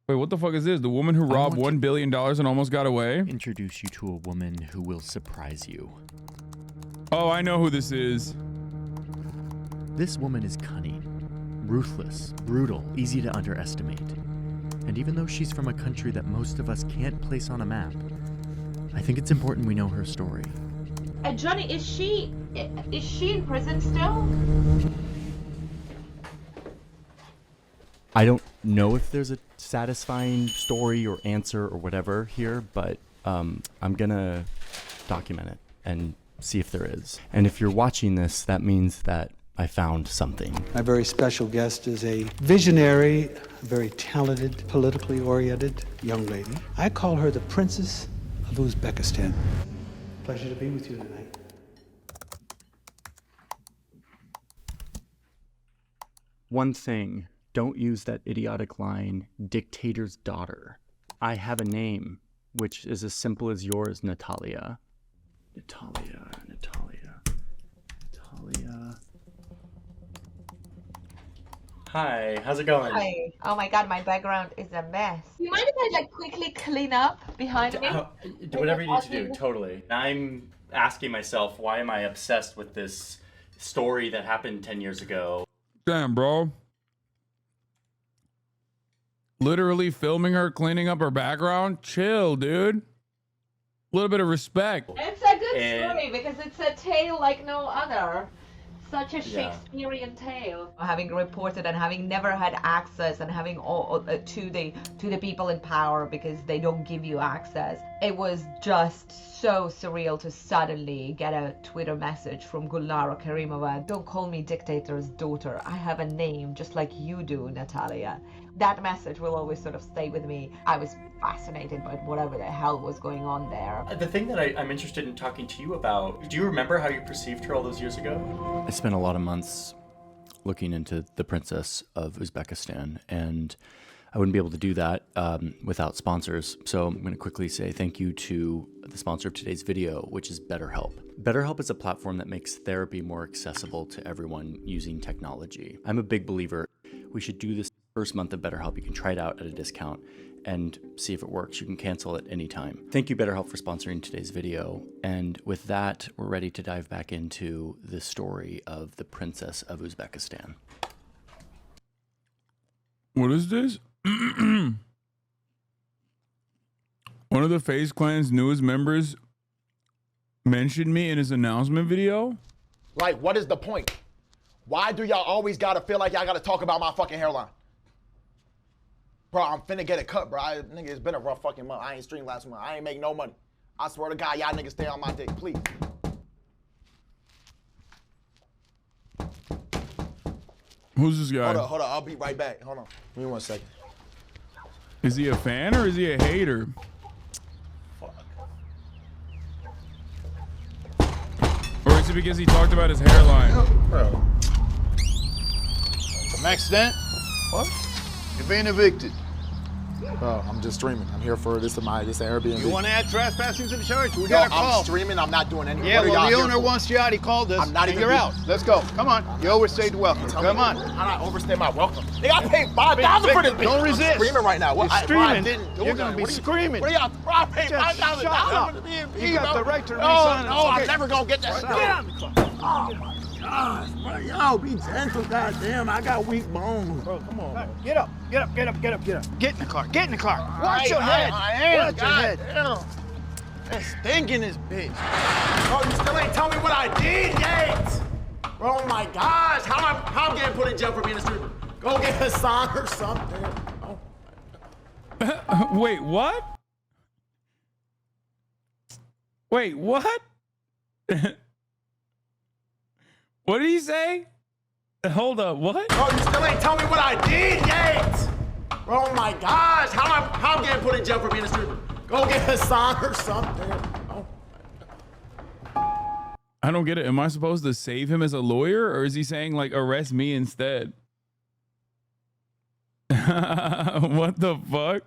Wait, what the fuck is this? The woman who robbed $1 billion and almost got away? Introduce you to a woman who will surprise you. Oh, I know who this is. This woman is cunning, ruthless, brutal, easy to underestimate. And even though she's from a country that most of us can't place on a map, I think it's important we know her story. Johnny, is she in prison still? I don't know if there's a satisfying story or answer or whatever here, but I'm gonna document it and see if there is. And if you're watching this, that means that I found something. My very special guest is a visionary, very talented, politically oriented young lady. I call her the Princess of Uzbekistan. Pleasure to be with you tonight. One thing, don't use that idiotic line, dictator's daughter. I have a name, which is as simple as yours, Natalia. Natalia. Hi, how's it going? Hi. Oh my god, my background is a mess. You mind if I like quickly clean up behind me? Do whatever you need to do, totally. I'm asking myself, why am I obsessed with this story that happened 10 years ago? Damn, bro. Literally filming her cleaning up her background? Chill, dude. A little bit of respect. It's a good story because it's a tale like no other. Such a Shakespearean tale. Having reported and having never had access and having all to the people in power because they don't give you access. It was just so surreal to suddenly get a Twitter message from Gulnara Karimova. Don't call me dictator's daughter. I have a name just like you do, Natalia. That message will always sort of stay with me. I was fascinated by whatever the hell was going on there. The thing that I'm interested in talking to you about, do you remember how you perceived her all those years ago? I spent a lot of months looking into the Princess of Uzbekistan, and I wouldn't be able to do that without sponsors. So I'm going to quickly say thank you to the sponsor of today's video, which is BetterHelp. BetterHelp is a platform that makes therapy more accessible to everyone using technology. I'm a big believer we should do this first month of BetterHelp. You can try it out at a discount and see if it works. You can cancel at any time. Thank you, BetterHelp, for sponsoring today's video. And with that, we're ready to dive back into the story of the Princess of Uzbekistan. What is this? One of the FaZe Clan's newest members mentioned me in his announcement video. Like, what is the point? Why do y'all always gotta feel like y'all gotta talk about my fucking hairline? Bro, I'm finna get a cut, bro. Nigga, it's been a rough fucking month. I ain't streamed last month. I ain't make no money. I swear to God, y'all niggas stay on my dick, please. Who's this guy? Hold up. I'll be right back. Hold on. Give me 1 second. Is he a fan or is he a hater? Fuck. Or is it because he talked about his hairline? Bro. Some accident? What? You're being evicted. Bro, I'm just streaming. I'm here for this Airbnb. You want to add trespassing to the church? We got a call. I'm streaming. I'm not doing anything. Yeah, well, the owner wants you out. He called us. I'm not even you're out. Let's go. Come on. You overstayed the welcome. Come on. How do I overstay my welcome? Nigga, I paid $5,000 for this bitch. Don't resist. I'm screaming right now. You're screaming. You're going to be screaming. What are y'all? Bro, I paid $5,000 for the B&B, You got the right to No, resign. I'm never going to get that. Get out. Oh, my gosh, bro. Y'all be gentle, goddamn. I got weak bones. Bro, come on. Bro. Get up. Get up. Get in the car. Get in the car. Watch your I head. am. Watch your head. Damn. It's stinking this bitch. Bro, you still ain't tell me what I did yet. Bro, oh my gosh. How I'm getting put in jail for being a stripper? Go get Hasan or something. Oh. Wait, what? Wait, what? What did he say? Hold up, what? Bro, you still ain't tell me what I did yet. Bro, oh my gosh. How I'm getting put in jail for being a stripper? Go get Hasan or something. Oh. I don't get it. Am I supposed to save him as a lawyer, or is he saying like arrest me instead? What the fuck?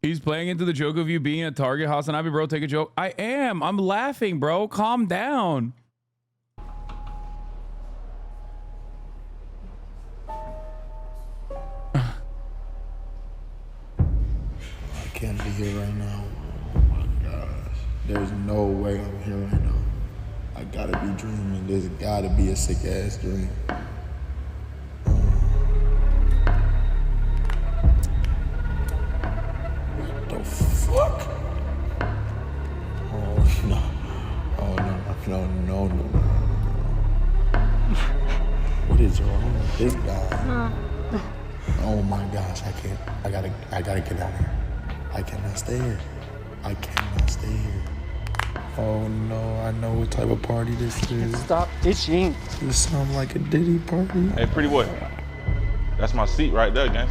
He's playing into the joke of you being a target. HasanAbi, bro, take a joke. I am. I'm laughing, bro. Calm down. can't be here right now. Oh my gosh. There's no way I'm here right now. I gotta be dreaming. There's gotta be a sick ass dream. What the fuck? Oh no. Oh no. What is wrong with this guy? Oh my gosh, I gotta get out of here. I cannot stay here. I cannot stay here. Oh no, I know what type of party this is. Stop ditching. This sounds like a Diddy party. Hey, pretty boy. That's my seat right there, gang.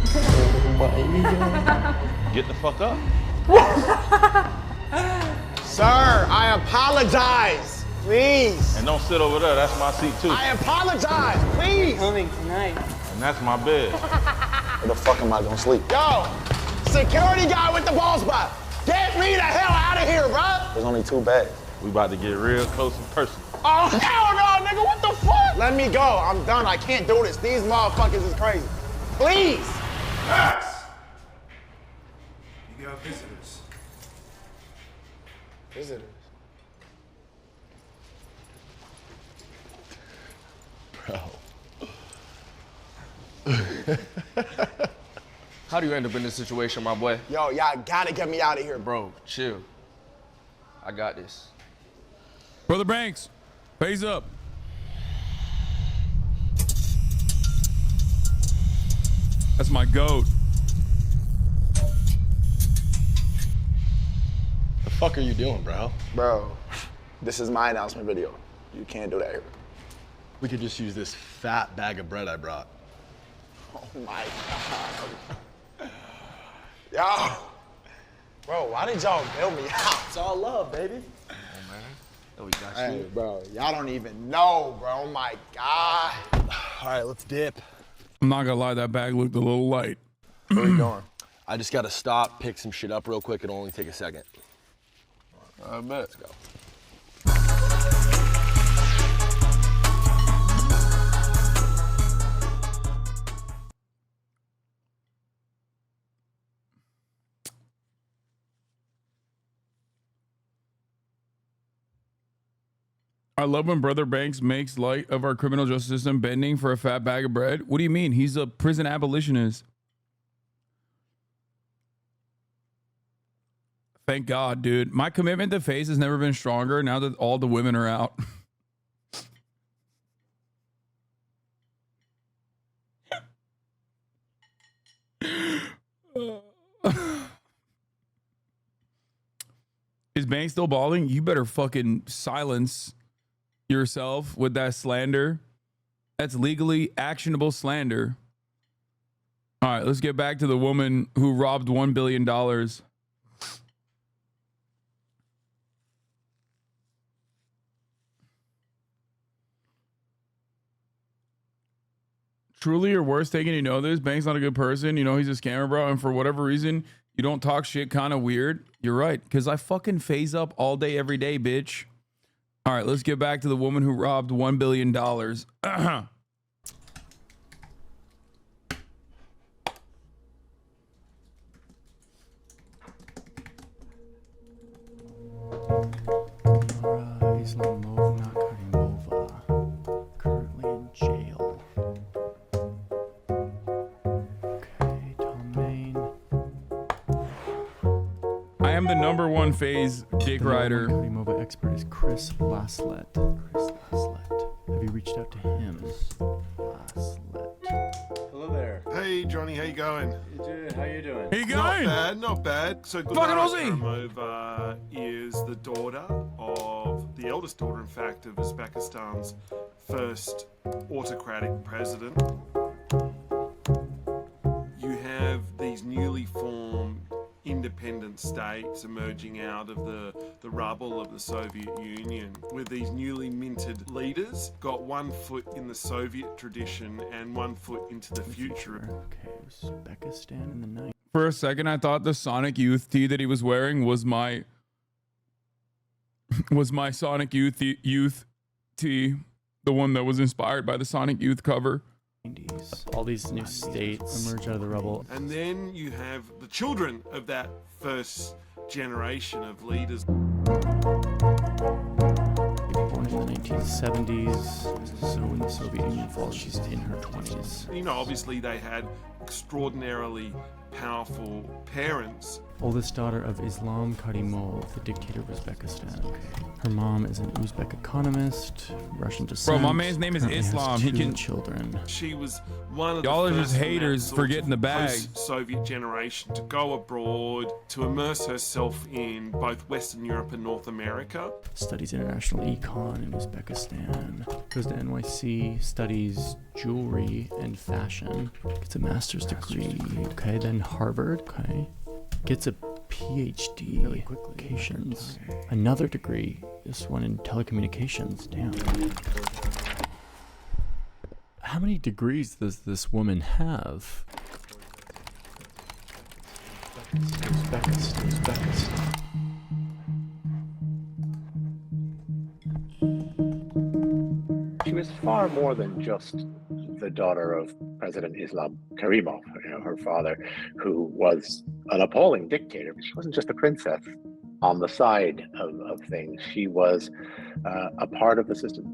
Oh my God. Get the fuck up. Sir, I apologize. Please. And don't sit over there. That's my seat, too. I apologize. Please. Coming tonight. And that's my bed. Where the fuck am I gonna sleep? Yo, security guy with the ball spot. Get me the hell out of here, bro. There's only 2 beds. We about to get real close and personal. Oh, hell no, nigga. What the fuck? Let me go. I'm done. I can't do this. These motherfuckers is crazy. Please. Max! You got visitors. Visitors? How do you end up in this situation, my boy? Yo, y'all gotta get me out of here, bro. Bro, chill. I got this. Brother Banks, phase up. That's my goat. The fuck are you doing, bro? Bro, this is my announcement video. You can't do that here. We could just use this fat bag of bread I brought. Oh my God. Yo. Bro, why did y'all bail me out? It's all love, baby. Oh, man. Oh, we got Hey, you. bro, y'all don't even know, bro. Oh my God. All right, let's dip. I'm not gonna lie, that bag looked a little light. Where are you going? I just gotta stop, pick some shit up real quick. It'll only take a second. I bet. Let's go. I love when Brother Banks makes light of our criminal justice system bending for a fat bag of bread. What do you mean? He's a prison abolitionist. Thank God, dude. My commitment to face has never been stronger now that all the women are out. Is Banks still balling? You better fucking silence yourself with that slander. That's legally actionable slander. All right, let's get back to the woman who robbed $1 billion. Truly your worst taking, you know this. Bank's not a good person. You know he's a scammer, bro. And for whatever reason, you don't talk shit kind of weird. You're right. Because I fucking phase up all day, every day, bitch. All right, let's get back to the woman who robbed $1 billion. Islamova Karimova, currently in jail. Okay, Tom Main. I am the #1 phase dick rider. Karimova expert is Chris Laslett. Chris Laslett. Have you reached out to him? Laslett. Hello there. Hey, Johnny, how you going? Dude, how you doing? How you going? Not bad, not bad. So Fucking Aussie. Karimova is the daughter of, the eldest daughter, in fact, of Uzbekistan's first autocratic president. You have these newly formed independent states emerging out of the rubble of the Soviet Union, with these newly minted leaders got one foot in the Soviet tradition and one foot into the future. Okay, Uzbekistan in the night. For a second, I thought the Sonic Youth tee that he was wearing was my Sonic Youth tee, the one that was inspired by the Sonic Youth cover. All these new states emerge out of the rubble. And then you have the children of that first generation of leaders. Born in the 1970s, so when the Soviet Union falls, she's in her 20s. You know, obviously they had extraordinarily powerful parents. Oldest daughter of Islam Karimov, the dictator of Uzbekistan. Her mom is an Uzbek economist, Russian descent. Bro, my man's name is Currently has Islam. He 2 can. children. She was one of Y'all the are first just haters from for that getting sort the of bag. post-Soviet generation to go abroad, to immerse herself in both Western Europe and North America. Studies international econ in Uzbekistan. Goes to NYC, studies jewelry and fashion. Gets a master's degree. Okay, then Harvard. Okay. Gets a PhD. Really quickly. Another degree. This one in telecommunications. Damn. How many degrees does this woman have? Uzbekistan. She was far more than just the daughter of President Islam Karimov, her father, who was an appalling dictator. She wasn't just a princess on the side of things. She was a part of the system.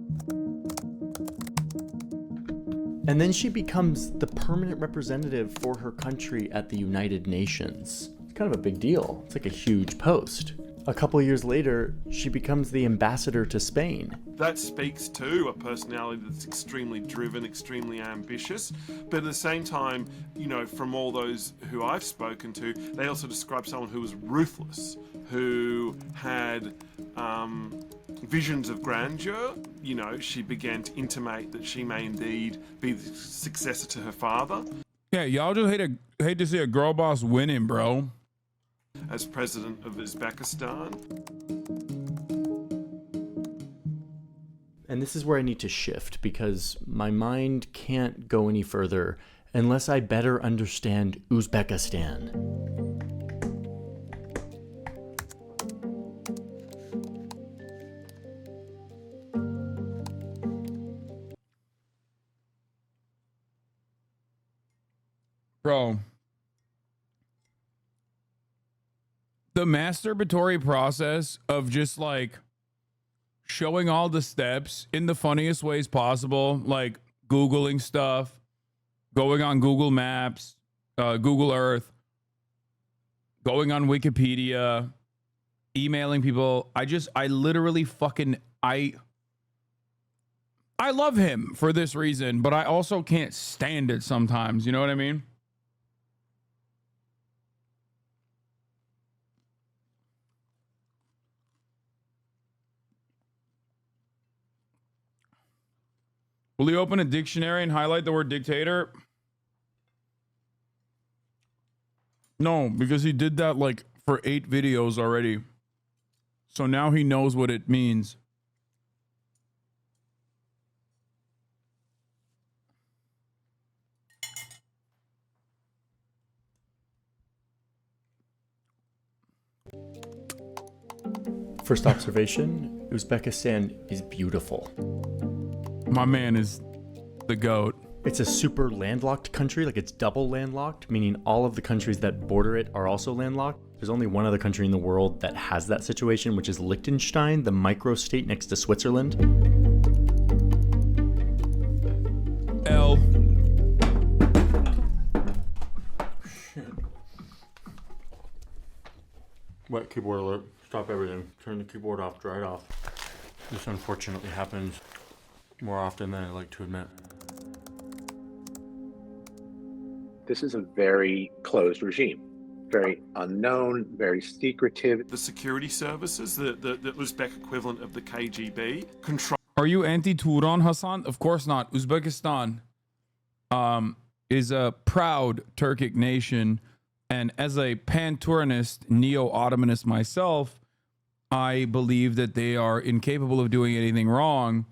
And then she becomes the permanent representative for her country at the United Nations. It's kind of a big deal. It's like a huge post. A couple years later, she becomes the ambassador to Spain. That speaks to a personality that's extremely driven, extremely ambitious, but at the same time, you know, from all those who I've spoken to, they also describe someone who was ruthless, who had visions of grandeur. You know, she began to intimate that she may indeed be the successor to her father. Yeah, y'all just hate to see a girl boss winning, bro. As president of Uzbekistan. And this is where I need to shift because my mind can't go any further unless I better understand Uzbekistan. Bro. The masturbatory process of just like showing all the steps in the funniest ways possible, like Googling stuff, going on Google Maps, Google Earth, going on Wikipedia, emailing people. I literally fucking, I love him for this reason, but I also can't stand it sometimes. You know what I mean? Will he open a dictionary and highlight the word dictator? No, because he did that like for 8 videos already. So now he knows what it means. First observation, Uzbekistan is beautiful. My man is the GOAT. It's a super landlocked country, like it's double landlocked, meaning all of the countries that border it are also landlocked. There's only one other country in the world that has that situation, which is Liechtenstein, the microstate next to Switzerland. L. Wet keyboard alert. Stop everything. Turn the keyboard off. Dry it off. This unfortunately happens more often than I like to admit. This is a very closed regime, very unknown, very secretive. The security services, the Uzbek equivalent of the KGB, control. Are you anti-Turan, Hasan? Of course not. Uzbekistan is a proud Turkic nation, and as a pan-Turanist, neo-Ottomanist myself, I believe that they are incapable of doing anything wrong,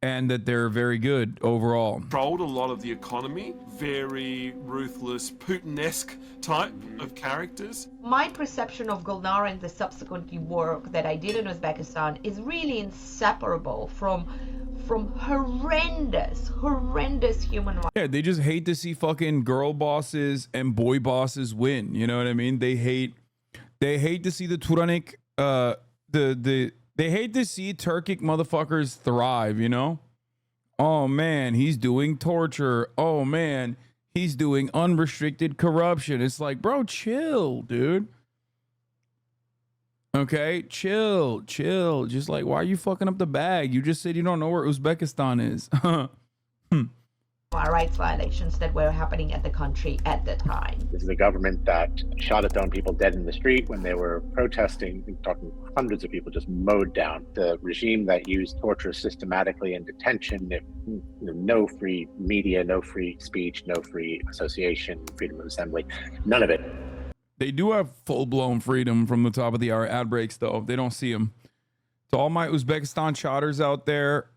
and that they're very good overall. Controlled a lot of the economy, very ruthless, Putin-esque type of characters. My perception of Gulnara and the subsequent work that I did in Uzbekistan is really inseparable from from horrendous human violence. Yeah, they just hate to see fucking girl bosses and boy bosses win. You know what I mean? They hate to see the Turanik, they hate to see Turkic motherfuckers thrive, you know? Oh man, he's doing torture. Oh man, he's doing unrestricted corruption. It's like, bro, chill, dude. Okay, chill. Just like, why are you fucking up the bag? You just said you don't know where Uzbekistan is. Rights violations that were happening at the country at the time. This is a government that shot at their own people dead in the street when they were protesting. We're talking hundreds of people just mowed down. The regime that used torture systematically in detention, no free media, no free speech, no free association, freedom of assembly, none of it. They do have full-blown freedom from the top of the hour ad breaks, though. They don't see them. To all my Uzbekistan chatters out there,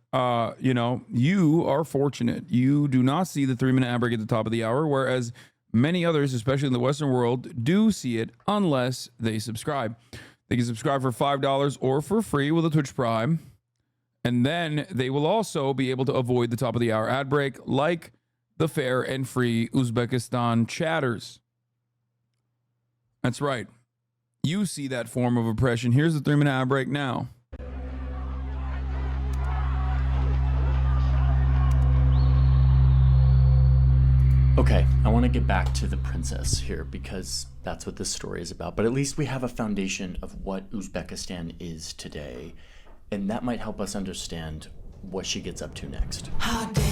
you know, you are fortunate. You do not see the 3-minute ad break at the top of the hour, whereas many others, especially in the Western world, do see it unless they subscribe. They can subscribe for $5 or for free with a Twitch Prime. And then they will also be able to avoid the top of the hour ad break like the fair and free Uzbekistan chatters. That's right. You see that form of oppression. Here's the 3-minute ad break now. Okay, I want to get back to the princess here because that's what this story is about. But at least we have a foundation of what Uzbekistan is today. And that might help us understand what she gets up to next. How dare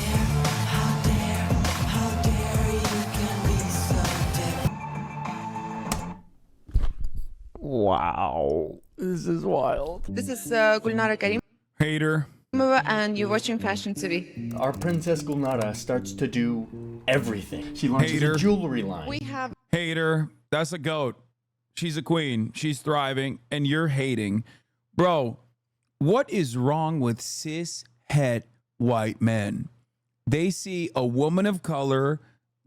you can be so different. Wow. This is wild. This is Gulnara Karim. Hater. And you're watching Fashion TV. Our Princess Gulnara starts to do everything. She launches a jewelry line. We have Hater. That's a goat. She's a queen. She's thriving. And you're hating. Bro, what is wrong with cis het white men? They see a woman of color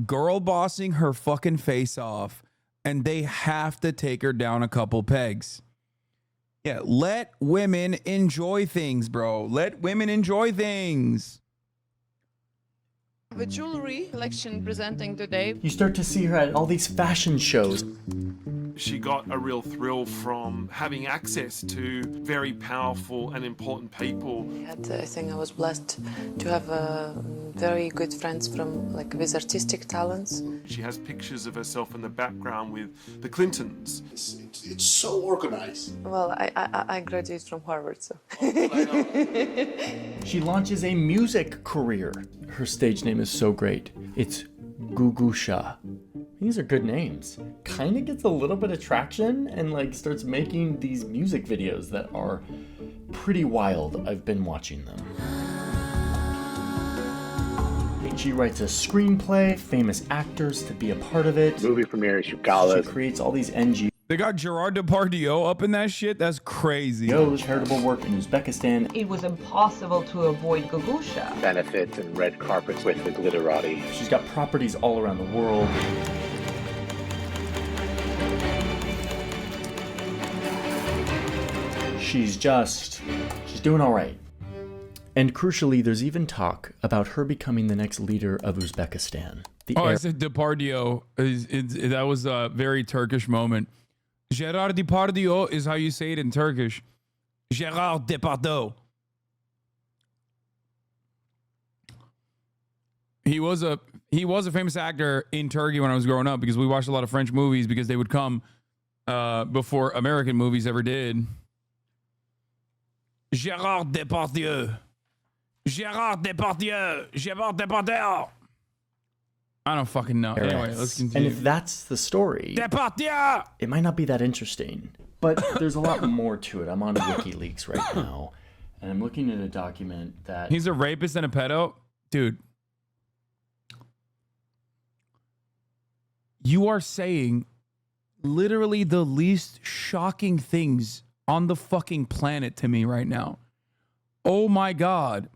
girl bossing her fucking face off, and they have to take her down a couple pegs. Yeah, let women enjoy things, bro. Let women enjoy things. a jewelry collection presenting today. You start to see her at all these fashion shows. She got a real thrill from having access to very powerful and important people. I think I was blessed to have very good friends with artistic talents. She has pictures of herself in the background with the Clintons. It's so organized. Well, I graduated from Harvard, so. She launches a music career. Her stage name is so great. It's Gugusha. These are good names. Kind of gets a little bit of traction and starts making these music videos that are pretty wild. I've been watching them. She writes a screenplay, famous actors to be a part of it. Movie premieres, galas. She creates all these NGOs. They got Gerard Depardieu up in that shit? That's crazy. Charitable work in Uzbekistan. It was impossible to avoid Gugusha. Benefits and red carpets with the glitterati. She's got properties all around the world. She's doing all right. And crucially, there's even talk about her becoming the next leader of Uzbekistan. I said Depardieu. That was a very Turkish moment. Gerard Depardieu is how you say it in Turkish. Gerard Depardieu. He was a famous actor in Turkey when I was growing up because we watched a lot of French movies because they would come before American movies ever did. Gerard Depardieu. Gerard Depardieu. Gerard Depardieu. I don't fucking know. Anyway, let's continue. And if that's the story, Depardieu! It might not be that interesting, but there's a lot more to it. I'm on WikiLeaks right now, and I'm looking at a document that... He's a rapist and a pedo? Dude. You are saying literally the least shocking things on the fucking planet to me right now. Oh my God.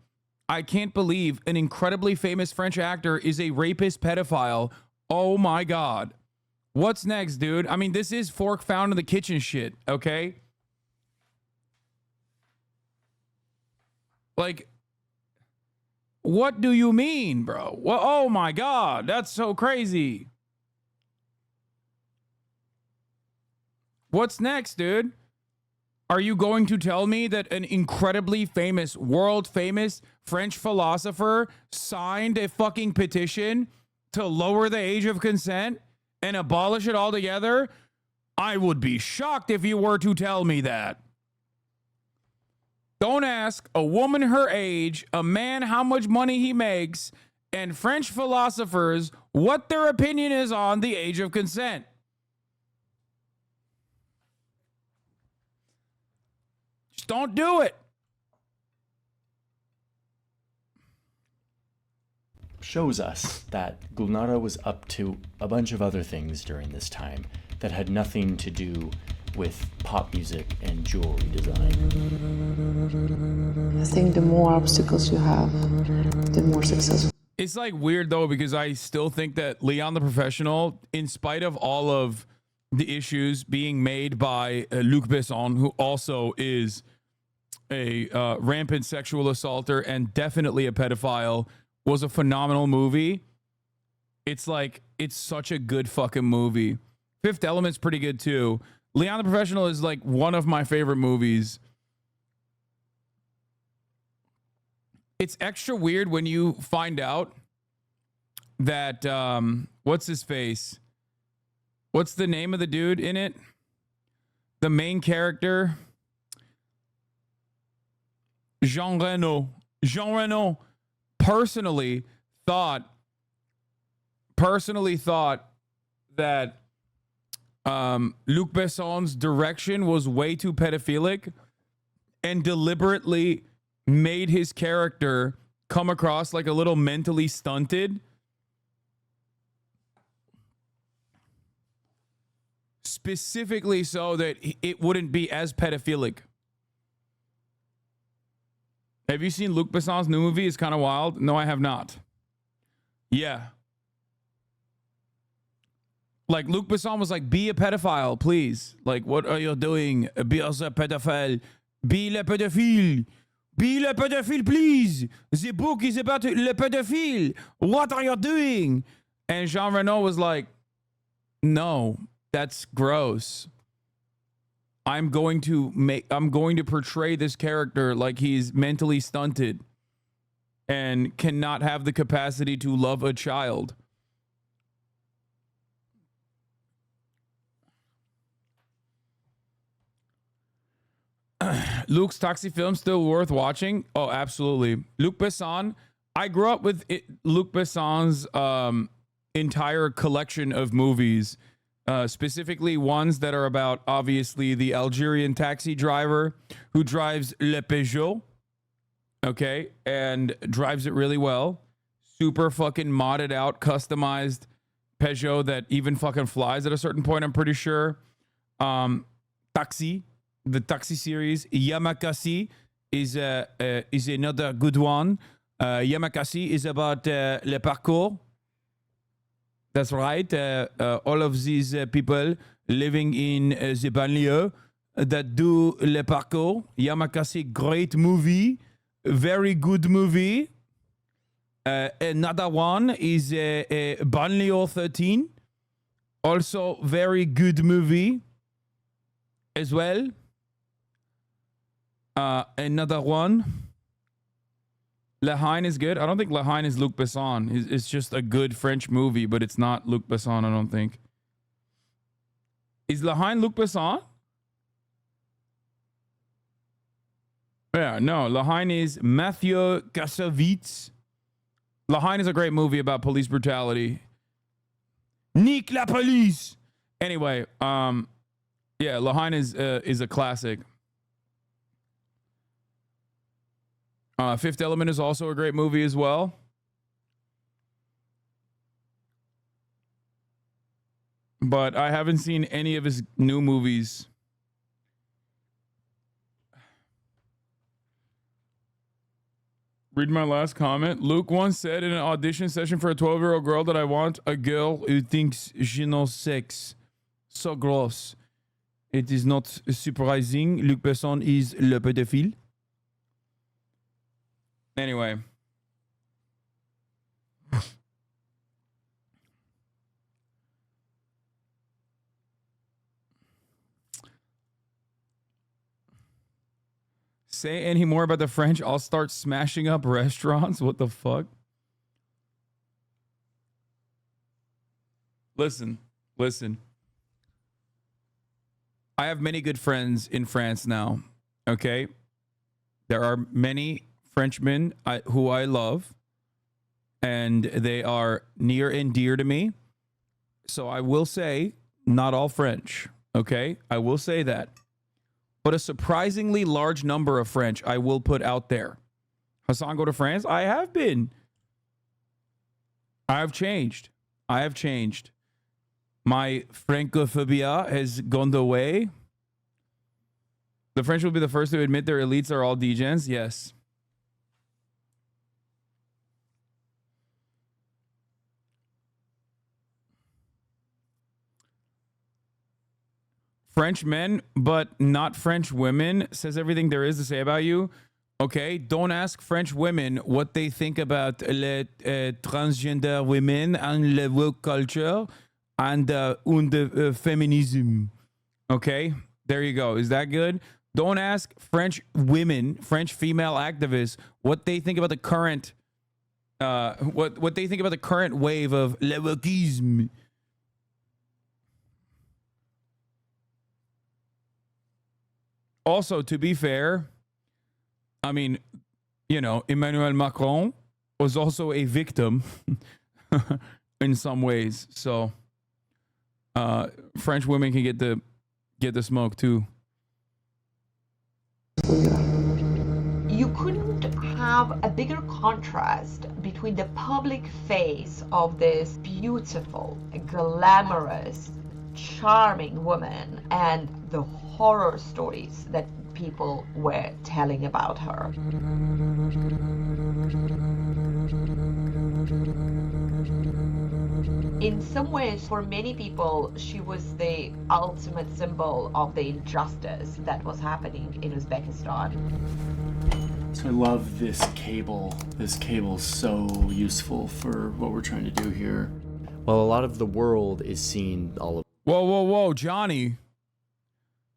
I can't believe an incredibly famous French actor is a rapist pedophile. Oh my God. What's next, dude? I mean, this is fork found in the kitchen shit, okay? What do you mean, bro? Well, oh my God, that's so crazy. What's next, dude? Are you going to tell me that an incredibly famous, world famous French philosopher signed a fucking petition to lower the age of consent and abolish it altogether? I would be shocked if you were to tell me that. Don't ask a woman her age, a man how much money he makes, and French philosophers what their opinion is on the age of consent. Just don't do it. Shows us that Gulnara was up to a bunch of other things during this time that had nothing to do with pop music and jewelry design. I think the more obstacles you have, the more successful. It's like weird though, because I still think that Leon the Professional, in spite of all of the issues being made by Luc Besson, who also is a rampant sexual assaulter and definitely a pedophile, was a phenomenal movie. It's like, it's such a good fucking movie. Fifth Element's pretty good too. Leon the Professional is like one of my favorite movies. It's extra weird when you find out that, what's his face? What's the name of the dude in it? The main character? Jean Reno. Jean Reno personally thought that Luc Besson's direction was way too pedophilic and deliberately made his character come across like a little mentally stunted. Specifically so that it wouldn't be as pedophilic. Have you seen Luc Besson's new movie? It's kind of wild. No, I have not. Yeah. Like, Luc Besson was like, be a pedophile, please. Like, what are you doing? Be a pedophile. Be le pédophile. Be le pédophile, please. The book is about le pédophile. What are you doing? And Jean Reno was like, no, that's gross. I'm going to portray this character like he's mentally stunted and cannot have the capacity to love a child. Luc's Taxi film still worth watching? Oh, absolutely. Luc Besson. I grew up with Luc Besson's entire collection of movies, specifically ones that are about, obviously, the Algerian taxi driver who drives Le Peugeot, okay, and drives it really well. Super fucking modded out, customized Peugeot that even fucking flies at a certain point, I'm pretty sure. Taxi. The Taxi series. Yamakasi is another good one. Yamakasi is about le parcours. That's right. All of these people living in the banlieue that do le parcours. Yamakasi, great movie. Very good movie. Another one is Banlieue 13. Also very good movie as well. Another one. Le Haine is good. I don't think Le Haine is Luc Besson. It's just a good French movie, but it's not Luc Besson, I don't think. Is Le Haine Luc Besson? Yeah, no. Le Haine is Mathieu Kassovitz. Le Haine is a great movie about police brutality. Nique la police! Anyway, yeah, Le Haine is a classic. Fifth Element is also a great movie as well. But I haven't seen any of his new movies. Read my last comment. Luke once said in an audition session for a 12-year-old girl that I want a girl who thinks she knows sex. So gross. It is not surprising. Luc Besson is le pédophile. Anyway, say any more about the French, I'll start smashing up restaurants. What the fuck? Listen. I have many good friends in France now. Okay. There are many Frenchmen who I love, and they are near and dear to me. So I will say, not all French. Okay. I will say that. But a surprisingly large number of French I will put out there. Hasan, go to France? I have been. I have changed. My Francophobia has gone away. The French will be the first to admit their elites are all degens. Yes. French men, but not French women, says everything there is to say about you. Okay, don't ask French women what they think about transgender women and le woke culture and feminism. Okay, there you go. Is that good? Don't ask French women, French female activists, what they think about the current, what they think about the current wave of le wokeism. Also, to be fair, I mean, you know, Emmanuel Macron was also a victim in some ways. So French women can get the smoke too. You couldn't have a bigger contrast between the public face of this beautiful, glamorous, charming woman and the horror stories that people were telling about her. In some ways, for many people, she was the ultimate symbol of the injustice that was happening in Uzbekistan. So I love this cable. This cable's so useful for what we're trying to do here. Well, a lot of the world is seeing all of... Whoa, Johnny.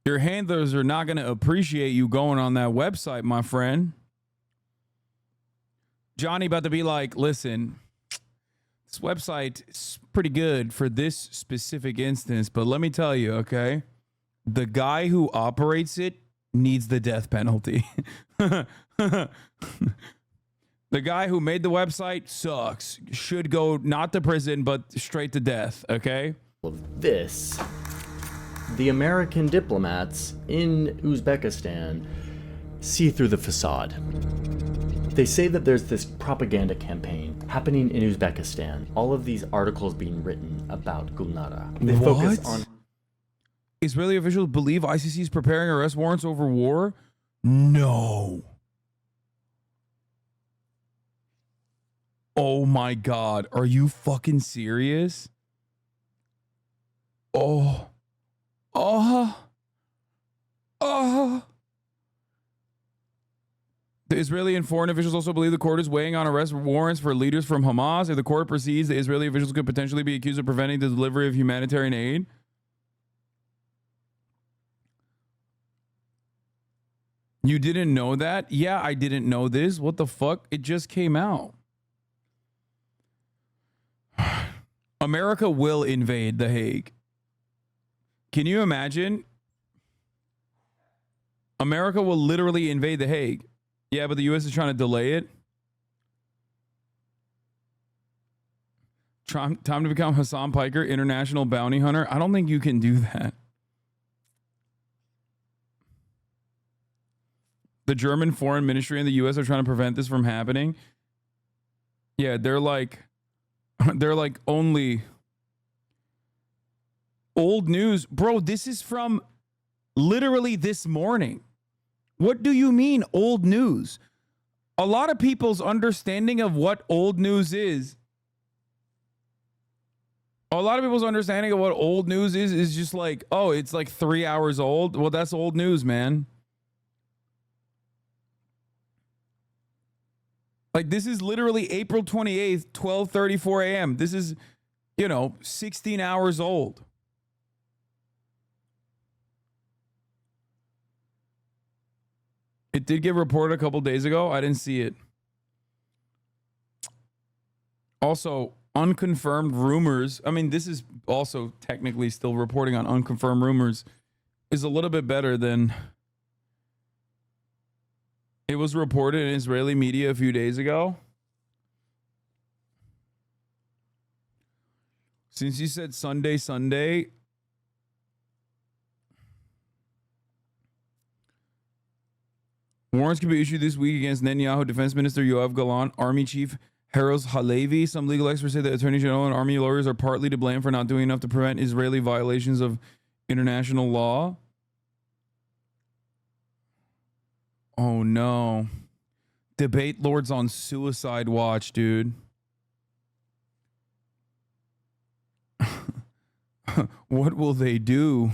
Your handlers are not going to appreciate you going on that website, my friend. Johnny about to be like, listen, this website is pretty good for this specific instance, but let me tell you, okay, the guy who operates it needs the death penalty. The guy who made the website sucks. Should go not to prison, but straight to death, okay? This... The American diplomats in Uzbekistan see through the facade. They say that there's this propaganda campaign happening in Uzbekistan. All of these articles being written about Gulnara. They focus on... Israeli officials believe ICC is preparing arrest warrants over war? No. Oh my God. Are you fucking serious? The Israeli and foreign officials also believe the court is weighing on arrest warrants for leaders from Hamas. If the court proceeds, the Israeli officials could potentially be accused of preventing the delivery of humanitarian aid. You didn't know that? Yeah, I didn't know this. What the fuck? It just came out. America will invade The Hague. Can you imagine? America will literally invade The Hague. Yeah, but the U.S. is trying to delay it. Time to become Hasan Piker, international bounty hunter. I don't think you can do that. The German foreign ministry and the U.S. are trying to prevent this from happening. Yeah, they're like only old news. Bro, this is from literally this morning. What do you mean old news? A lot of people's understanding of what old news is, is just like, oh, it's like 3 hours old. Well, that's old news, man. Like, this is literally April 28th, 12:34 a.m. This is, 16 hours old. It did get reported a couple days ago. I didn't see it. Also, unconfirmed rumors. I mean, this is also technically still reporting on unconfirmed rumors. Is a little bit better than it was reported in Israeli media a few days ago. Since you said Sunday, warrants could be issued this week against Netanyahu Defense Minister Yoav Gallant, Army Chief Haroz Halevi. Some legal experts say that Attorney General and Army lawyers are partly to blame for not doing enough to prevent Israeli violations of international law. Oh no. Debate lords on suicide watch, dude. What will they do?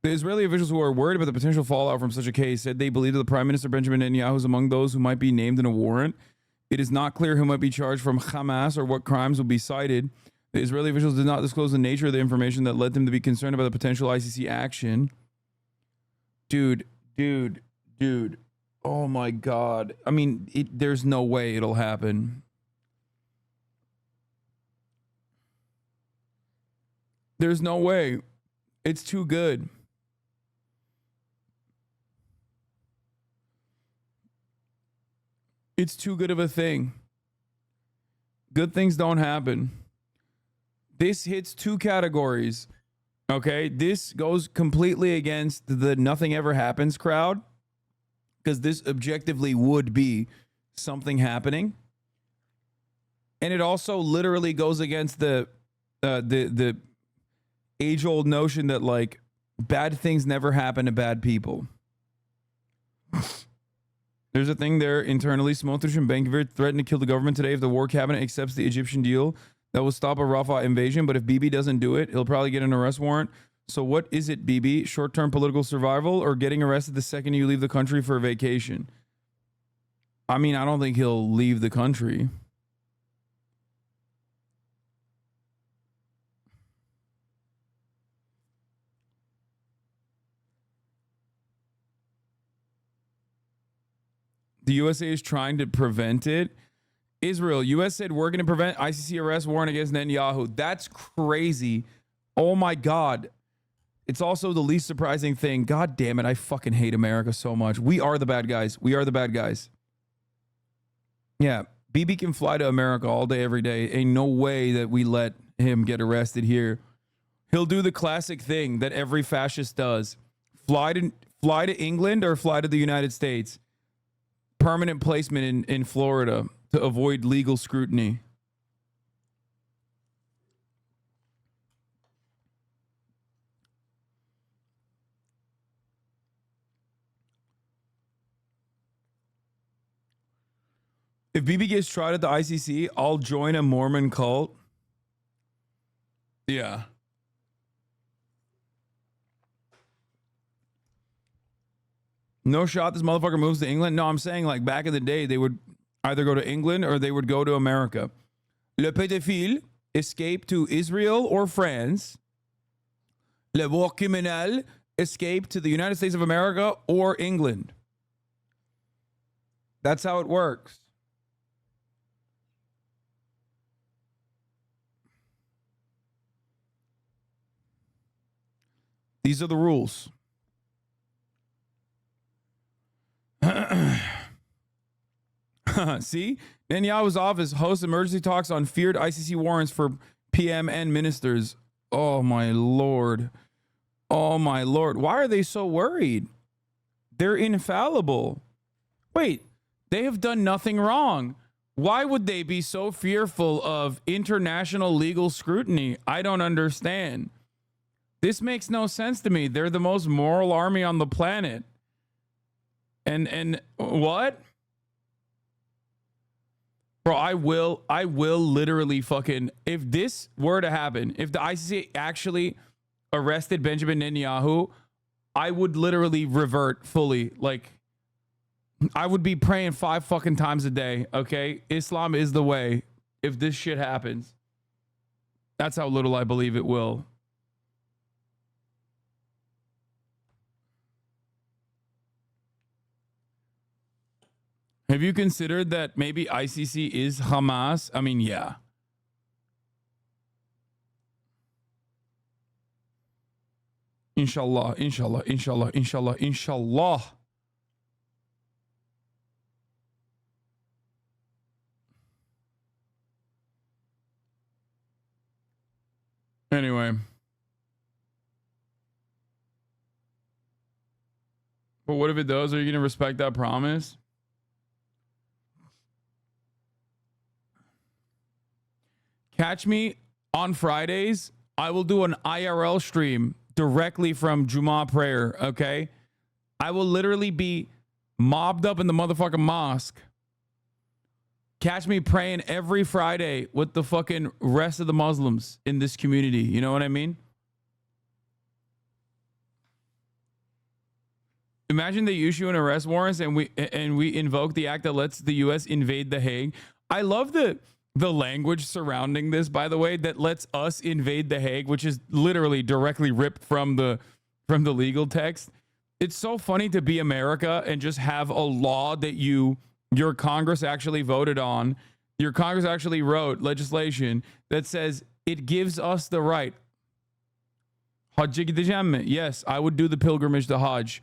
The Israeli officials who are worried about the potential fallout from such a case said they believe that the Prime Minister Benjamin Netanyahu is among those who might be named in a warrant. It is not clear who might be charged from Hamas or what crimes will be cited. The Israeli officials did not disclose the nature of the information that led them to be concerned about the potential ICC action. Dude. Oh my God. I mean, there's no way it'll happen. There's no way. It's too good. It's too good of a thing. Good things don't happen. This hits two categories. Okay, this goes completely against the nothing ever happens crowd, because this objectively would be something happening. And it also literally goes against the age-old notion that, like, bad things never happen to bad people. There's a thing there internally. Smotrich and Ben-Gvir threatened to kill the government today if the war cabinet accepts the Egyptian deal that will stop a Rafah invasion. But if Bibi doesn't do it, he'll probably get an arrest warrant. So what is it, Bibi? Short-term political survival or getting arrested the second you leave the country for a vacation? I mean, I don't think he'll leave the country. The USA is trying to prevent it. Israel, US said we're going to prevent ICC arrest warrant against Netanyahu. That's crazy. Oh my God. It's also the least surprising thing. God damn it. I fucking hate America so much. We are the bad guys. We are the bad guys. Yeah. Bibi can fly to America all day, every day. Ain't no way that we let him get arrested here. He'll do the classic thing that every fascist does. Fly to England or fly to the United States. Permanent placement in Florida to avoid legal scrutiny. If Bibi gets tried at the ICC, I'll join a Mormon cult. Yeah. No shot this motherfucker moves to England. No, I'm saying, like, back in the day, they would either go to England or they would go to America. Le pédophile escaped to Israel or France. Le war criminel escaped to the United States of America or England. That's how it works. These are the rules. See? Netanyahu's office hosts emergency talks on feared ICC warrants for PM and ministers. Oh, my Lord. Oh, my Lord. Why are they so worried? They're infallible. Wait, they have done nothing wrong. Why would they be so fearful of international legal scrutiny? I don't understand. This makes no sense to me. They're the most moral army on the planet. And what? Bro, I will literally fucking, if this were to happen, if the ICC actually arrested Benjamin Netanyahu, I would literally revert fully. Like, I would be praying 5 fucking times a day, okay? Islam is the way if this shit happens. That's how little I believe it will. Have you considered that maybe ICC is Hamas? I mean, yeah. Inshallah, inshallah, inshallah, inshallah, inshallah. Anyway. But what if it does? Are you going to respect that promise? Catch me on Fridays. I will do an IRL stream directly from Jummah prayer, okay? I will literally be mobbed up in the motherfucking mosque. Catch me praying every Friday with the fucking rest of the Muslims in this community. You know what I mean? Imagine they issue an arrest warrant and we invoke the act that lets the U.S. invade The Hague. I love the language surrounding this, by the way, that lets us invade The Hague, which is literally directly ripped from the legal text. It's so funny to be America and just have a law that your Congress actually voted on. Your Congress actually wrote legislation that says it gives us the right. Hajj'a gideceğim mi? Yes, I would do the pilgrimage to Hajj.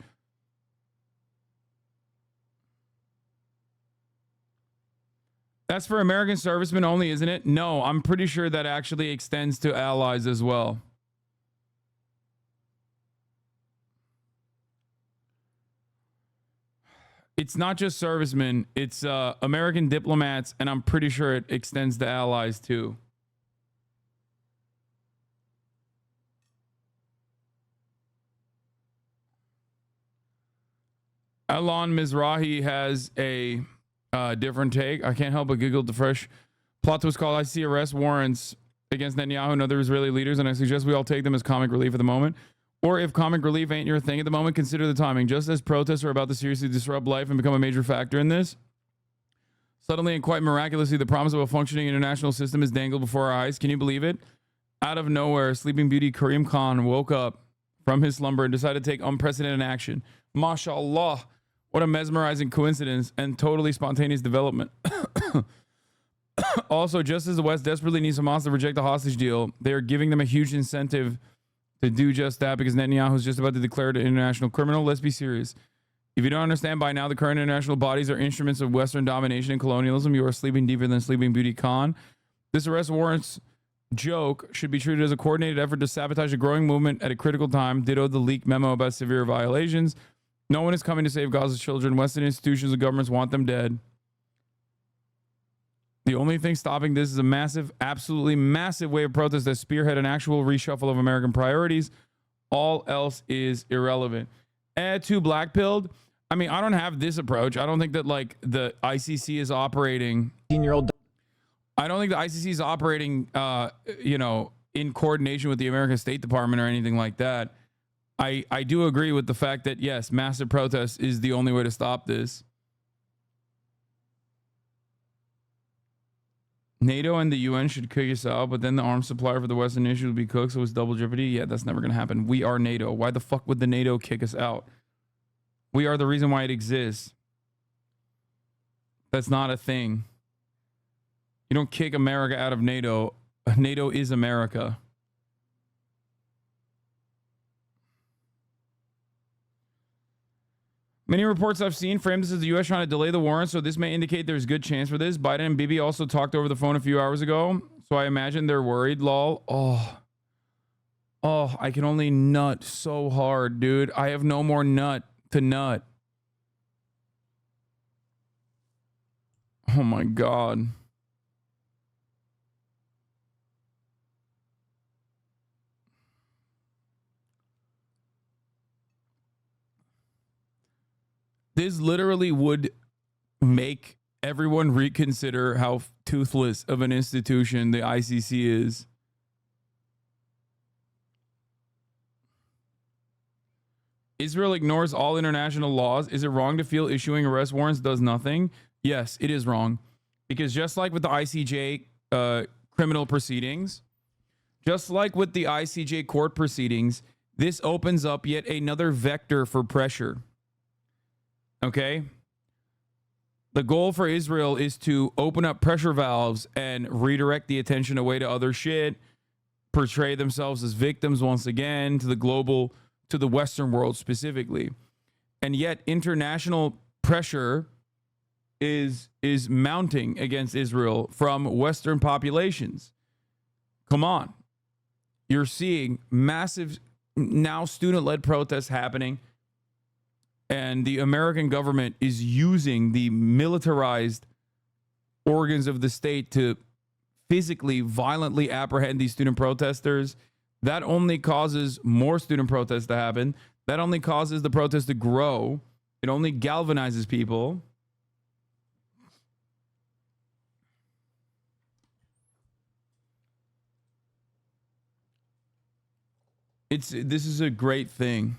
That's for American servicemen only, isn't it? No, I'm pretty sure that actually extends to allies as well. It's not just servicemen, it's American diplomats, and I'm pretty sure it extends to allies too. Alon Mizrahi has a different take. I can't help but giggle at the fresh plot twist called ICC arrest warrants against Netanyahu and other Israeli leaders, and I suggest we all take them as comic relief at the moment. Or if comic relief ain't your thing at the moment, consider the timing. Just as protests are about to seriously disrupt life and become a major factor in this, suddenly and quite miraculously, the promise of a functioning international system is dangled before our eyes. Can you believe it? Out of nowhere, Sleeping Beauty Karim Khan woke up from his slumber and decided to take unprecedented action. MashaAllah. What a mesmerizing coincidence and totally spontaneous development. Also, just as the West desperately needs Hamas to reject the hostage deal, they are giving them a huge incentive to do just that because Netanyahu is just about to declare it an international criminal. Let's be serious. If you don't understand by now, the current international bodies are instruments of Western domination and colonialism. You are sleeping deeper than Sleeping Beauty Khan. This arrest warrants joke should be treated as a coordinated effort to sabotage a growing movement at a critical time. Ditto the leaked memo about severe violations. No one is coming to save Gaza's children. Western institutions and governments want them dead. The only thing stopping this is a massive, absolutely massive wave of protest that spearhead an actual reshuffle of American priorities. All else is irrelevant. Too black-pilled. I mean, I don't have this approach. I don't think that like the ICC is operating. I don't think the ICC is operating, in coordination with the American State Department or anything like that. I do agree with the fact that, yes, massive protest is the only way to stop this. NATO and the UN should kick us out, but then the arms supplier for the Western nation would be cooked, so it's double jeopardy. Yeah, that's never going to happen. We are NATO. Why the fuck would the NATO kick us out? We are the reason why it exists. That's not a thing. You don't kick America out of NATO. NATO is America. Many reports I've seen frame this as the U.S. trying to delay the warrant, so this may indicate there's good chance for this. Biden and Bibi also talked over the phone a few hours ago, so I imagine they're worried, lol. Oh, I can only nut so hard, dude. I have no more nut to nut. Oh my God. This literally would make everyone reconsider how toothless of an institution the ICC is. Israel ignores all international laws. Is it wrong to feel issuing arrest warrants does nothing? Yes, it is wrong. Because just like with the ICJ criminal proceedings, just like with the ICJ court proceedings, this opens up yet another vector for pressure. Okay? The goal for Israel is to open up pressure valves and redirect the attention away to other shit, portray themselves as victims once again to the Western world specifically. And yet international pressure is mounting against Israel from Western populations. Come on. You're seeing massive now student-led protests happening. And the American government is using the militarized organs of the state to physically, violently apprehend these student protesters. That only causes more student protests to happen. That only causes the protests to grow. It only galvanizes people. This is a great thing.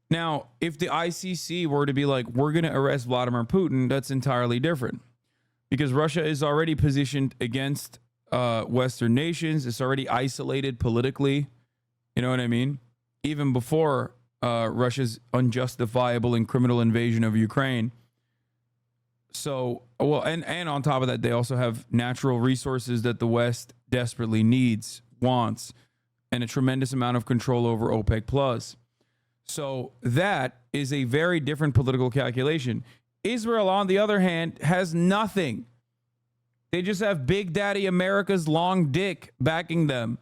Now, if the ICC were to be like, we're going to arrest Vladimir Putin, that's entirely different. Because Russia is already positioned against Western nations. It's already isolated politically. You know what I mean? Even before Russia's unjustifiable and criminal invasion of Ukraine. So, well, and on top of that, they also have natural resources that the West desperately needs, wants, and a tremendous amount of control over OPEC plus. So that is a very different political calculation. Israel, on the other hand, has nothing. They just have Big Daddy America's long dick backing them.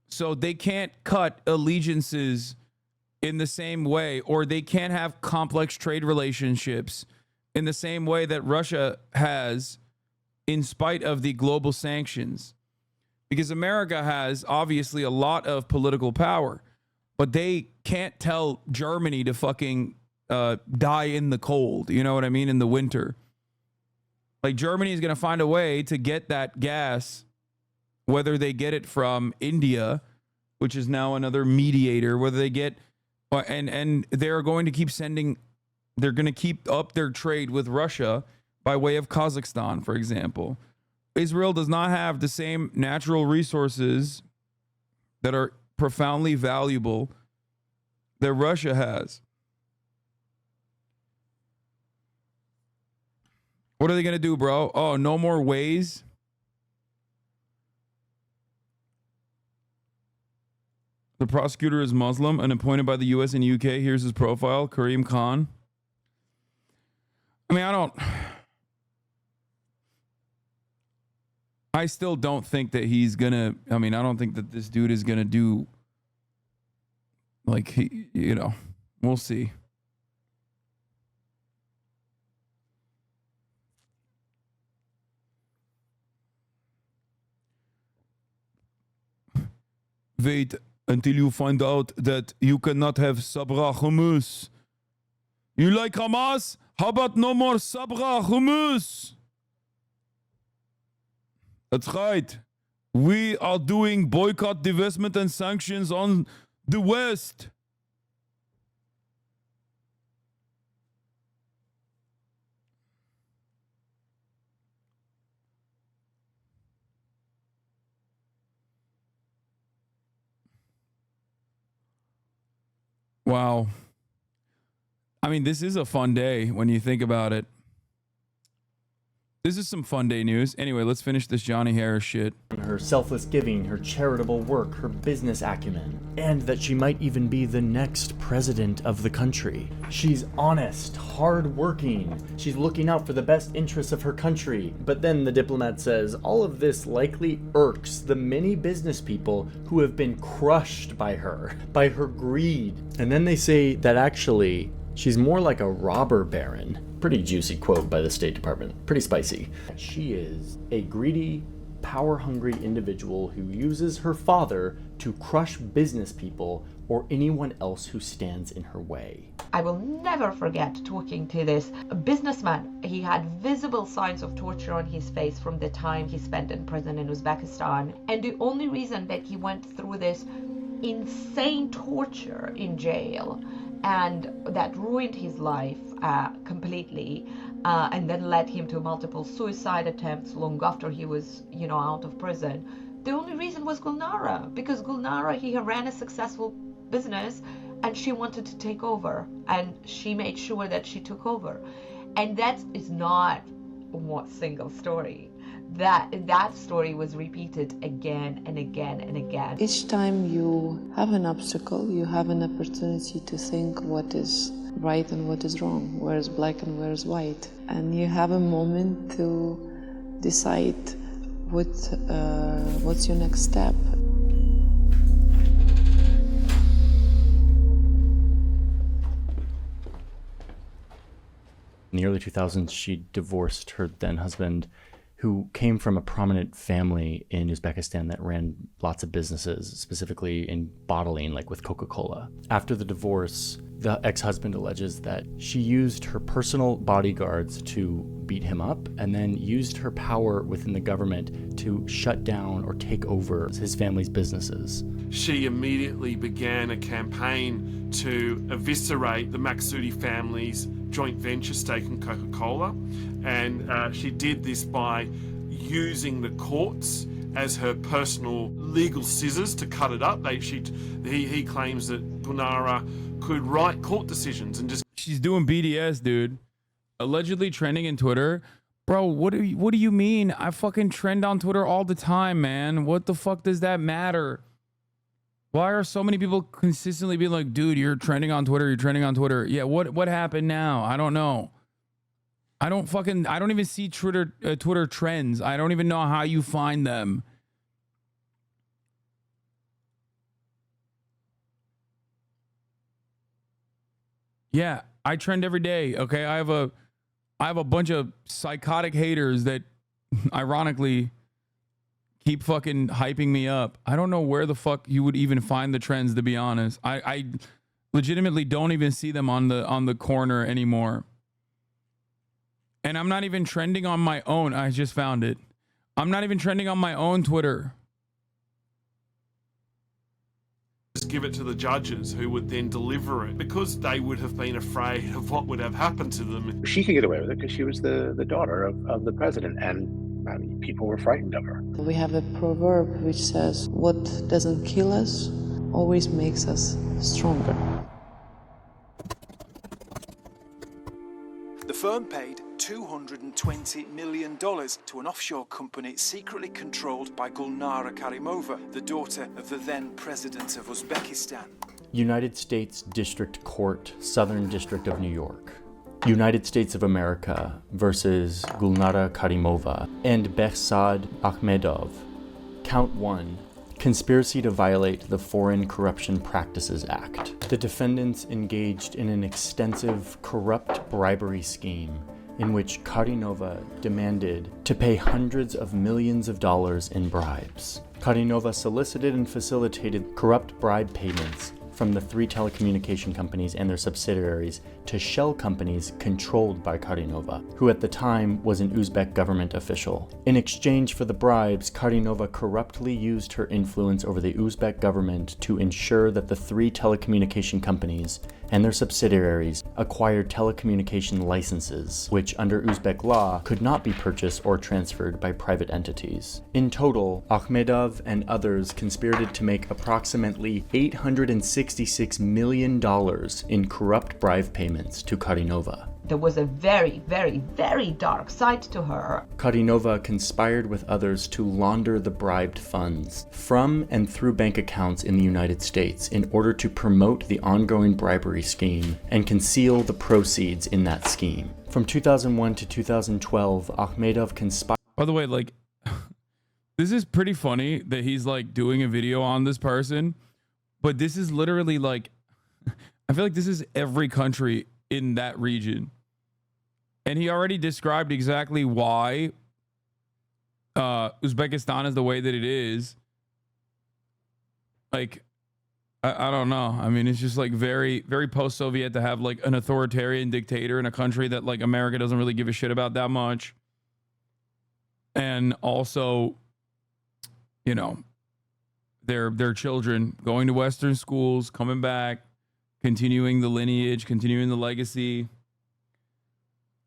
So they can't cut allegiances in the same way, or they can't have complex trade relationships in the same way that Russia has, in spite of the global sanctions. Because America has obviously a lot of political power, but they can't tell Germany to fucking die in the cold. You know what I mean? In the winter. Like, Germany is going to find a way to get that gas, whether they get it from India, which is now another mediator, whether they get, and they're going to keep sending, they're going to keep up their trade with Russia by way of Kazakhstan, for example. Israel does not have the same natural resources that are profoundly valuable that Russia has. What are they going to do, bro? Oh, no more ways? The prosecutor is Muslim and appointed by the US and UK. Here's his profile, Karim Khan. I mean, I still don't think that he's gonna, I don't think that this dude is gonna do, like, we'll see. Wait until you find out that you cannot have Sabra hummus. You like Hamas? How about no more Sabra hummus? That's right. We are doing boycott, divestment, and sanctions on the West. Wow. I mean, this is a fun day when you think about it. This is some fun day news. Anyway, let's finish this Johnny Harris shit. Her selfless giving, her charitable work, her business acumen, and that she might even be the next president of the country. She's honest, hardworking. She's looking out for the best interests of her country. But then the diplomat says all of this likely irks the many business people who have been crushed by her greed. And then they say that actually she's more like a robber baron. Pretty juicy quote by the State Department. Pretty spicy. She is a greedy, power-hungry individual who uses her father to crush business people or anyone else who stands in her way. I will never forget talking to this businessman. He had visible signs of torture on his face from the time he spent in prison in Uzbekistan. And the only reason that he went through this insane torture in jail and that ruined his life completely, and then led him to multiple suicide attempts long after he was, out of prison, The only reason was Gulnara, because Gulnara, he ran a successful business and she wanted to take over, and she made sure that she took over. And that is not one single story. That story was repeated again and again and again. Each time you have an obstacle, you have an opportunity to think what is right and what is wrong, where is black and where is white. And you have a moment to decide what's your next step. In the early 2000s, she divorced her then husband, who came from a prominent family in Uzbekistan that ran lots of businesses, specifically in bottling, like with Coca-Cola. After the divorce, the ex-husband alleges that she used her personal bodyguards to beat him up and then used her power within the government to shut down or take over his family's businesses. She immediately began a campaign to eviscerate the Maksudi family's joint venture stake in Coca-Cola, and she did this by using the courts as her personal legal scissors to cut it up. He claims that Gulnara could write court decisions and just... She's doing BDS, dude. Allegedly trending in Twitter. Bro, what do you mean? I fucking trend on Twitter all the time, man. What the fuck does that matter? Why are so many people consistently being like, dude, you're trending on Twitter, you're trending on Twitter? Yeah, what happened now? I don't know. I don't even see Twitter trends. I don't even know how you find them. Yeah, I trend every day. Okay, I have a bunch of psychotic haters that ironically keep fucking hyping me up. I don't know where the fuck you would even find the trends, to be honest. I legitimately don't even see them on the corner anymore. And I'm not even trending on my own. I just found it. I'm not even trending on my own Twitter. Just give it to the judges, who would then deliver it, because they would have been afraid of what would have happened to them. She could get away with it because she was the daughter of the president, and I mean, people were frightened of her. We have a proverb which says, what doesn't kill us always makes us stronger. The firm paid $220 million to an offshore company secretly controlled by Gulnara Karimova, the daughter of the then president of Uzbekistan. United States District Court, Southern District of New York. United States of America versus Gulnara Karimova and Behzad Akhmedov. Count 1. Conspiracy to violate the Foreign Corruption Practices Act. The defendants engaged in an extensive corrupt bribery scheme in which Karimova demanded to pay hundreds of millions of dollars in bribes. Karimova solicited and facilitated corrupt bribe payments from the 3 telecommunication companies and their subsidiaries to shell companies controlled by Karimova, who at the time was an Uzbek government official. In exchange for the bribes, Karimova corruptly used her influence over the Uzbek government to ensure that the 3 telecommunication companies and their subsidiaries acquired telecommunication licenses, which under Uzbek law could not be purchased or transferred by private entities. In total, Akhmedov and others conspired to make approximately $866 million in corrupt bribe payments to Karimova. There was a very, very, very dark side to her. Karimova conspired with others to launder the bribed funds from and through bank accounts in the United States in order to promote the ongoing bribery scheme and conceal the proceeds in that scheme. From 2001 to 2012, Akhmedov conspired... By the way, like, this is pretty funny that he's like doing a video on this person, but this is literally like, I feel like this is every country in that region. And he already described exactly why Uzbekistan is the way that it is. Like, I don't know. I mean, it's just like very, very post-Soviet to have like an authoritarian dictator in a country that like America doesn't really give a shit about that much. And also, you know, their children going to Western schools, coming back, continuing the lineage, continuing the legacy.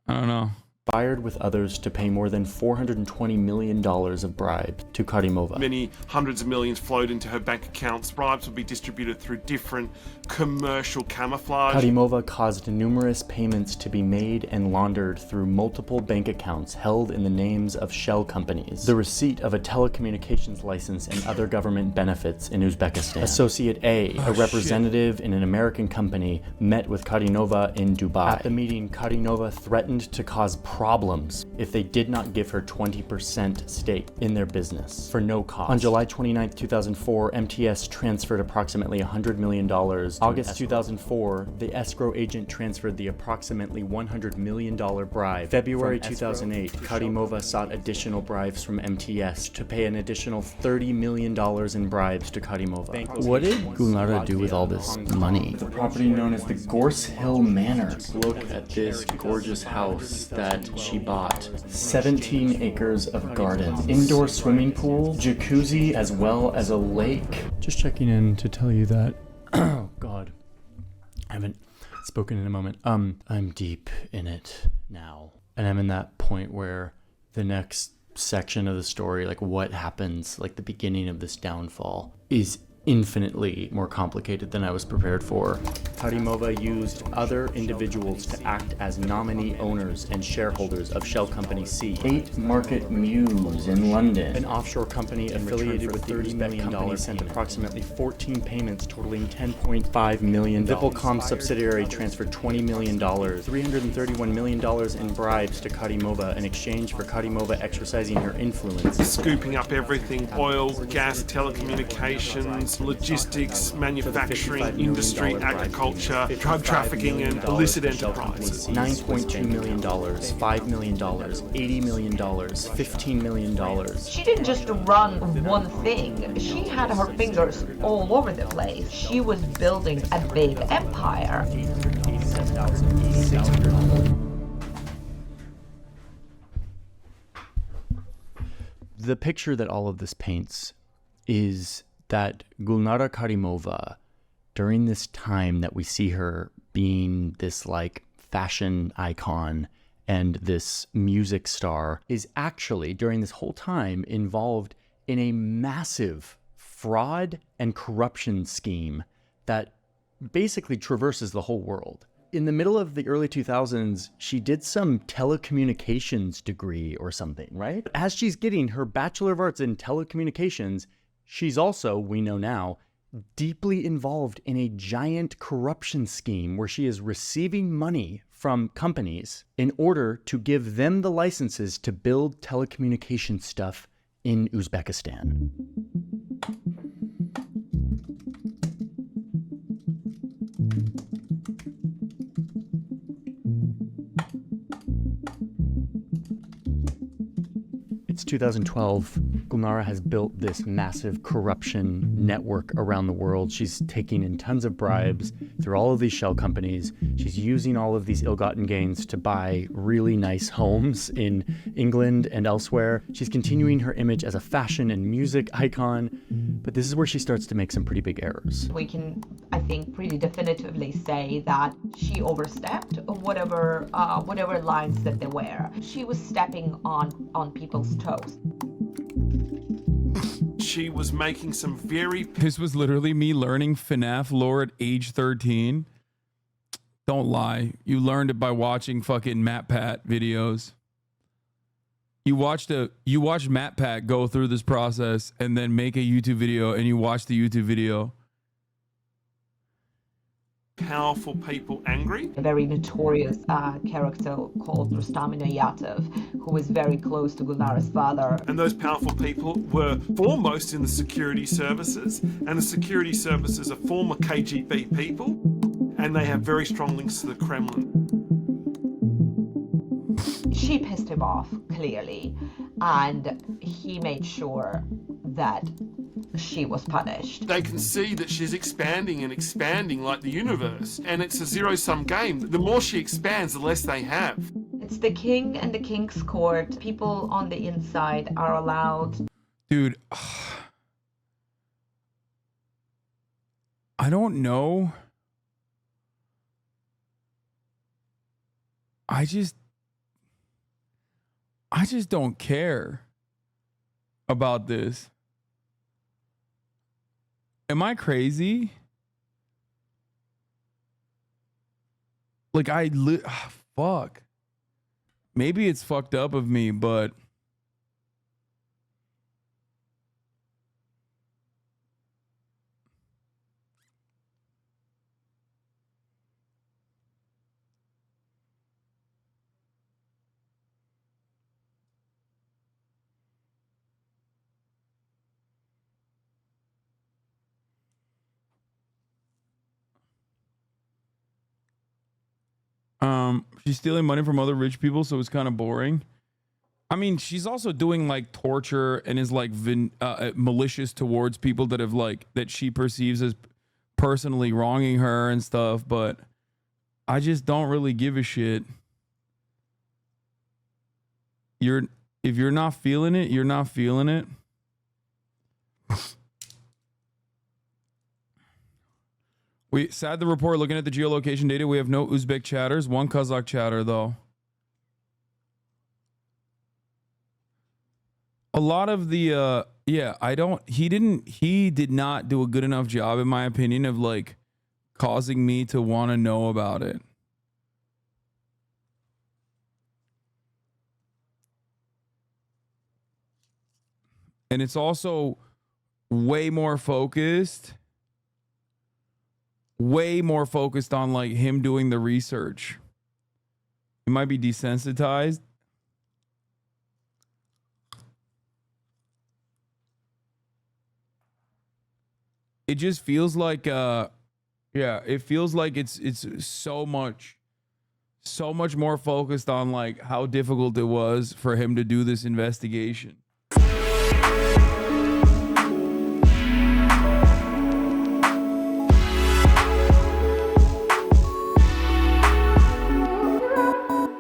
I don't know. conspired with others to pay more than $420 million of bribes to Karimova. Many hundreds of millions flowed into her bank accounts. Bribes would be distributed through different commercial camouflage. Karimova caused numerous payments to be made and laundered through multiple bank accounts held in the names of shell companies. The receipt of a telecommunications license and other government benefits in Uzbekistan. Associate A, a representative in an American company, met with Karimova in Dubai. At the meeting, Karimova threatened to cause problems if they did not give her 20% stake in their business for no cost. On July 29, 2004, MTS transferred approximately $100 million. August 2004, the escrow agent transferred the approximately $100 million bribe. February 2008, Karimova sought additional bribes from MTS to pay an additional $30 million in bribes to Karimova. What did Gulnara do with all this money? The property known as the Gorse Hill Manor. Look at this gorgeous house that she bought. 17 acres of gardens, indoor swimming pool, jacuzzi, as well as a lake. Just checking in to tell you that, oh God, I haven't spoken in a moment. I'm deep in it now. And I'm in that point where the next section of the story, like what happens, like the beginning of this downfall, is infinitely more complicated than I was prepared for. Karimova used other individuals to act as nominee owners and shareholders of Shell Company C. 8 Market Muse in London, an offshore company affiliated with $30 million, sent approximately 14 payments totaling $10.5 million. Vimpelcom subsidiary transferred $20 million, $331 million in bribes to Karimova in exchange for Karimova exercising her influence. Scooping up everything: oil, gas, telecommunications, logistics, manufacturing, industry, agriculture, drug trafficking, and illicit enterprises. $9.2 million, $5 million, $80 million, $15 million. She didn't just run one thing. She had her fingers all over the place. She was building a big empire. The picture that all of this paints is that Gulnara Karimova, during this time that we see her being this like fashion icon and this music star, is actually during this whole time involved in a massive fraud and corruption scheme that basically traverses the whole world. In the middle of the early 2000s, she did some telecommunications degree or something, right? As she's getting her Bachelor of Arts in telecommunications, she's also, we know now, deeply involved in a giant corruption scheme where she is receiving money from companies in order to give them the licenses to build telecommunication stuff in Uzbekistan. It's 2012. Gulnara has built this massive corruption network around the world. She's taking in tons of bribes through all of these shell companies. She's using all of these ill-gotten gains to buy really nice homes in England and elsewhere. She's continuing her image as a fashion and music icon, but this is where she starts to make some pretty big errors. We can, I think, pretty definitively say that she overstepped whatever lines that they were. She was stepping on people's toes. She was making some very... This was literally me learning FNAF lore at age 13. Don't lie. You learned it by watching fucking MatPat videos. You watched MatPat go through this process and then make a YouTube video, and you watch the YouTube video. Powerful people angry. A very notorious character called Rustam Inayatov, who was very close to Gulnara's father. And those powerful people were foremost in the security services, and the security services are former KGB people, and they have very strong links to the Kremlin. She pissed him off, clearly, and he made sure that she was punished. They can see that she's expanding and expanding like the universe, and it's a zero-sum game. The more she expands, the less they have. It's the king and the king's court. People on the inside are allowed. Dude, I don't know. I just don't care about this. Am I crazy? Like fuck. Maybe it's fucked up of me, but she's stealing money from other rich people, so it's kind of boring. I mean, she's also doing like torture and is like malicious towards people that have like that she perceives as personally wronging her and stuff, but I just don't really give a shit. If you're not feeling it, you're not feeling it. Sad the report looking at the geolocation data, we have no Uzbek chatters, one Kazakh chatter though. A lot of the he did not do a good enough job in my opinion of like causing me to want to know about it. And it's also way more focused on like him doing the research. He might be desensitized. It just feels like it feels like it's so much more focused on like how difficult it was for him to do this investigation.